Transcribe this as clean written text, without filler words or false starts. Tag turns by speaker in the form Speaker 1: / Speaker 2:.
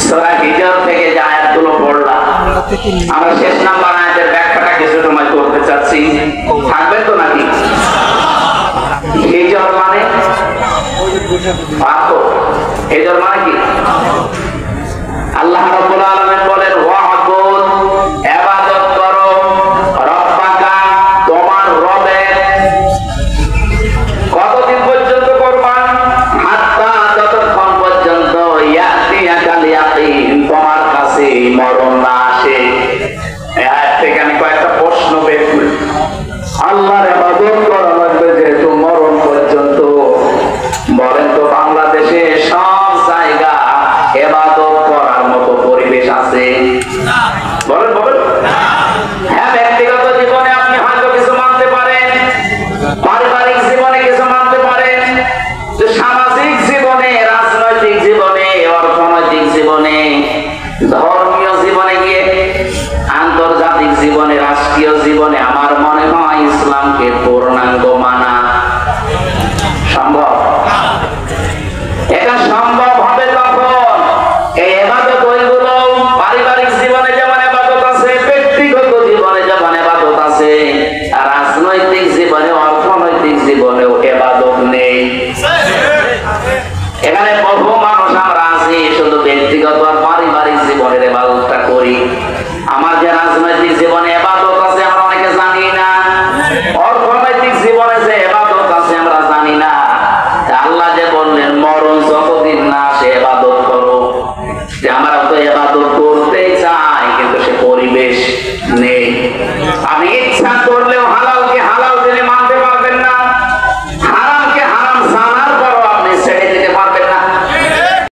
Speaker 1: সূরা হিজর থেকে যে আয়াতগুলো পড়লাম, আমরা শেষ নাম্বার আয়াতের ব্যাখ্যাটা কিছু সময় করতে চাচ্ছি। থাকবেন তো নাকি? হিজর মানে পাথর। হিজর মানে কি? আল্লাহ রাব্বুল আলামিন বলেন ওয়া'বুদ, ইবাদত করো, রব্বাকা, তোমার রবের। কতদিন পর্যন্ত করবা? হাত্তা, যতক্ষণ পর্যন্ত ইয়াতিয়াকাল ইয়াকিন, তোমার কাছে মরণ না আসে। এই আয়াত থেকে আমি কয়েকটা প্রশ্ন বের করি। আল্লাহর ইবাদত করা লাগবে যেহেতু মরণ পর্যন্ত, বলেন তো বাংলাদেশে সব জায়গা ইবাদত করার মতো পরিবেশ আছে? বলেন বলেন। হ্যাঁ, ব্যক্তিগত জীবনে আপনি হয়তো কিছু মানতে পারেন, পারিবারিক জীবনে কিছু মানতে পারেন, সামাজিক জীবনে, রাজনৈতিক জীবনে, অর্থনৈতিক জীবনে, ধর্মীয় জীবনে গিয়ে, আন্তর্জাতিক জীবনে, রাষ্ট্রীয় জীবনে আমার মনে হয় ইসলামকে পূর্ণাঙ্গ মানা